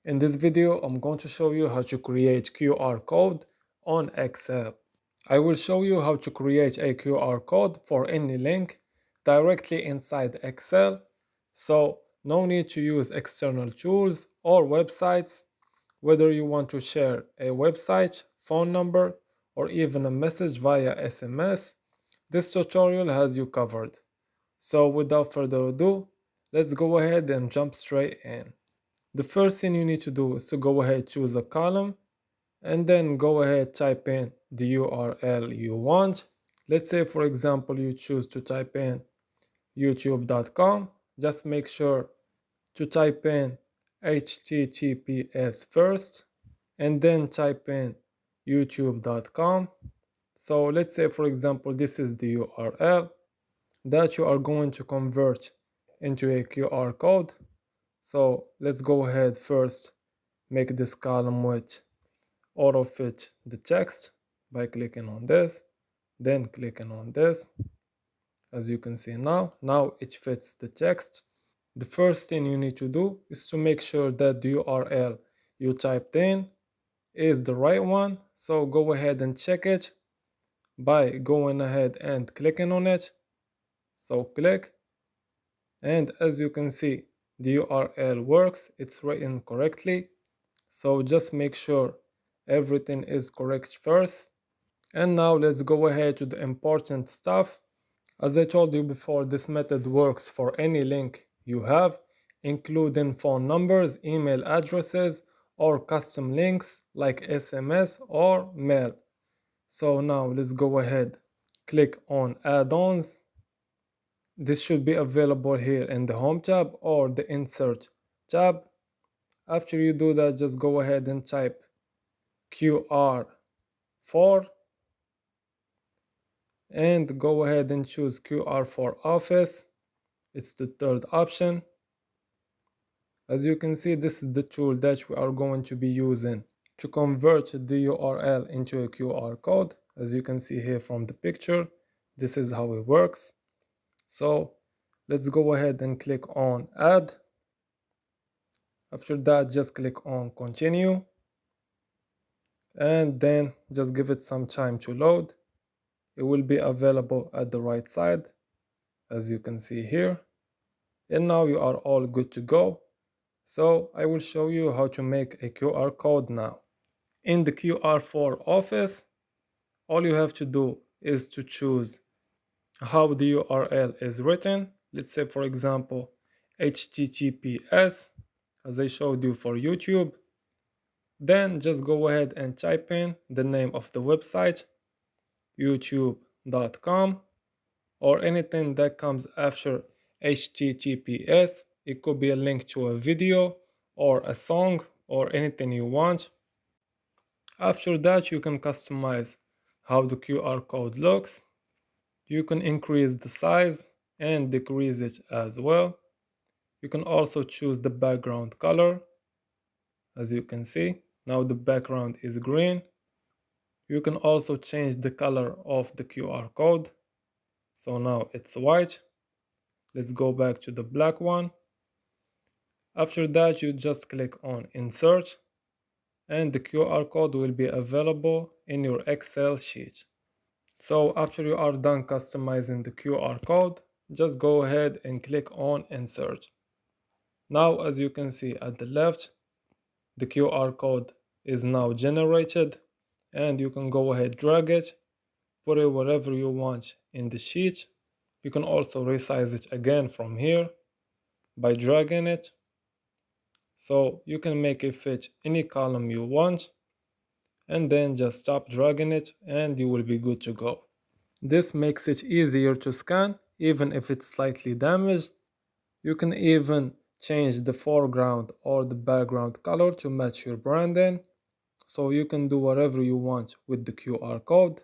In this video, I'm going to show you how to create QR code on Excel. I will show you how to create a QR code for any link directly inside Excel. So no need to use external tools or websites, whether you want to share a website, phone number, or even a message via SMS. This tutorial has you covered. So without further ado, let's go ahead and jump straight in. The first thing you need to do is to go ahead, choose a column, and then go ahead, type in the URL you want. Let's say, for example, you choose to type in youtube.com. Just make sure to type in HTTPS first, and then type in youtube.com. So let's say, for example, this is the URL that you are going to convert into a QR code. So let's go ahead first, make this column with auto fit the text by clicking on this, then clicking on this. As you can see now it fits the text. The first thing you need to do is to make sure that the URL you typed in is the right one. So go ahead and check it by going ahead and clicking on it. So click, and as you can see, the URL works, it's written correctly. So just make sure everything is correct first. And now let's go ahead to the important stuff. As I told you before, this method works for any link you have, including phone numbers, email addresses, or custom links like SMS or mail. So now let's go ahead, click on add-ons. This should be available here in the home tab or the insert tab. After you do that, just go ahead and type QR4 and go ahead and choose QR for Office. It's the third option. As you can see, this is the tool that we are going to be using to convert the URL into a QR code. As you can see here from the picture, this is how it works. So let's go ahead and click on Add. After that, just click on Continue, and then just give it some time to load. It will be available at the right side, as you can see here. And now you are all good to go. So I will show you how to make a QR code now. In the QR4 Office, all you have to do is to choose how the URL is written. Let's say, for example, HTTPS, as I showed you for YouTube. Then just go ahead and type in the name of the website, youtube.com, or anything that comes after HTTPS. It could be a link to a video or a song or anything you want. After that, you can customize how the QR code looks. You can increase the size and decrease it as well. You can also choose the background color. As you can see, now the background is green. You can also change the color of the QR code. So now it's white. Let's go back to the black one. After that, you just click on Insert, and the QR code will be available in your Excel sheet. So after you are done customizing the QR code, just go ahead and click on Insert. Now, as you can see at the left, the QR code is now generated, and you can go ahead, drag it, put it wherever you want in the sheet. You can also resize it again from here by dragging it. So you can make it fit any column you want, and then just stop dragging it and you will be good to go. This makes it easier to scan even if it's slightly damaged. You can even change the foreground or the background color to match your branding. So you can do whatever you want with the QR code.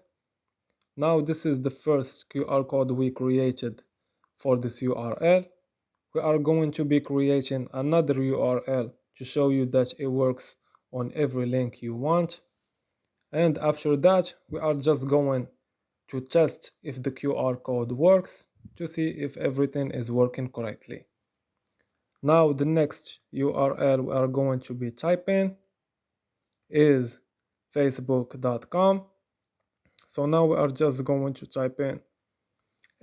Now this is the first QR code we created for this URL. We are going to be creating another URL to show you that it works on every link you want. And after that, we are just going to test if the QR code works to see if everything is working correctly. Now the next URL we are going to be typing is facebook.com. So now we are just going to type in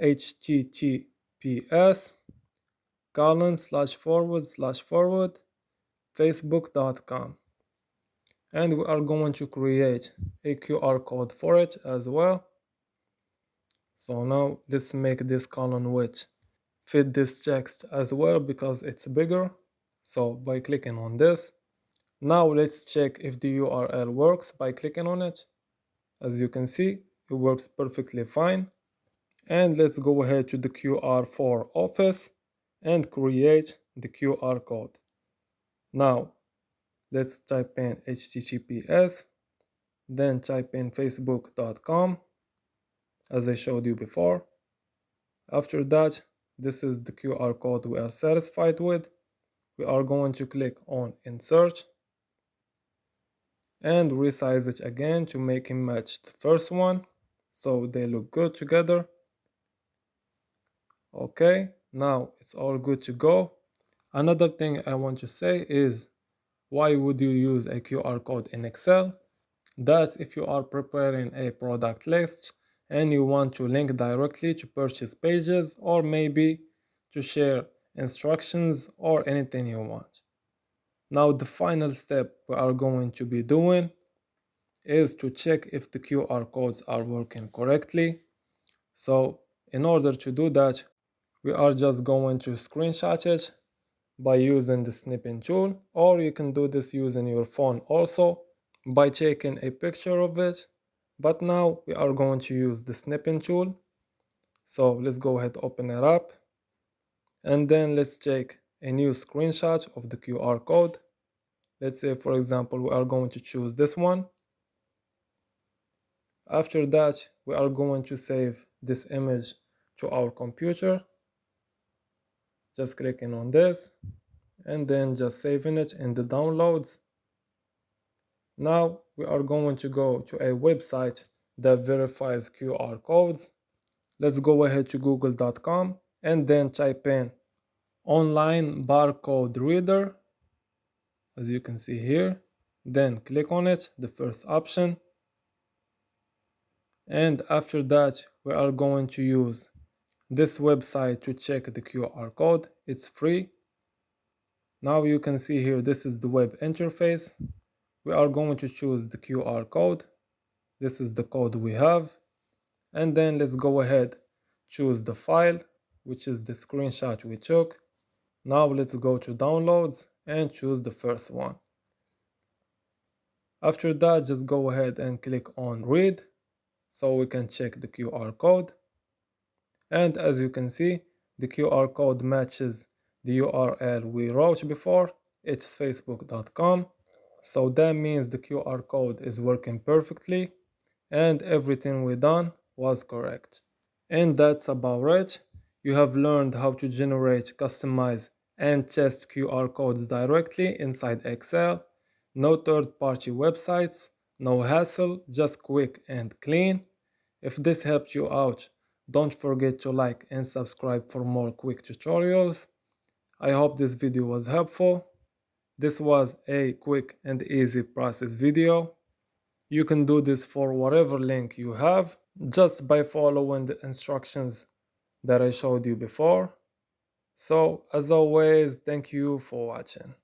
https :// facebook.com, and we are going to create a QR code for it as well. So now let's make this column width fit this text as well because it's bigger. So by clicking on this, now let's check if the URL works by clicking on it. As you can see, it works perfectly fine. And let's go ahead to the QR for Office and create the QR code. Now let's type in https, then type in facebook.com as I showed you before. After that, this is the QR code we are satisfied with. We are going to click on Insert and resize it again to make it match the first one so they look good together. Okay, now it's all good to go. Another thing I want to say is, why would you use a QR code in Excel? That's if you are preparing a product list and you want to link directly to purchase pages, or maybe to share instructions or anything you want. Now the final step we are going to be doing is to check if the QR codes are working correctly. So in order to do that, we are just going to screenshot it by using the snipping tool, or you can do this using your phone also by taking a picture of it. But now we are going to use the snipping tool. So let's go ahead, open it up, and then let's take a new screenshot of the QR code. Let's say, for example, we are going to choose this one. After that, we are going to save this image to our computer. Just clicking on this and then just saving it in the downloads. Now we are going to go to a website that verifies QR codes. Let's go ahead to google.com and then type in online barcode reader, as you can see here. Then click on it, the first option. And after that, we are going to use this website to check the QR code. It's free. Now you can see here, this is the web interface. We are going to choose the QR code. This is the code we have. And then let's go ahead, choose the file, which is the screenshot we took. Now let's go to downloads and choose the first one. After that, just go ahead and click on read so we can check the QR code. And as you can see, the QR code matches the URL we wrote before. It's facebook.com. So that means the QR code is working perfectly and everything we done was correct. And that's about it. You have learned how to generate, customize, and test QR codes directly inside Excel. No third-party websites, no hassle, just quick and clean. If this helped you out, don't forget to like and subscribe for more quick tutorials. I hope this video was helpful. This was a quick and easy process video. You can do this for whatever link you have just by following the instructions that I showed you before. So as always, thank you for watching.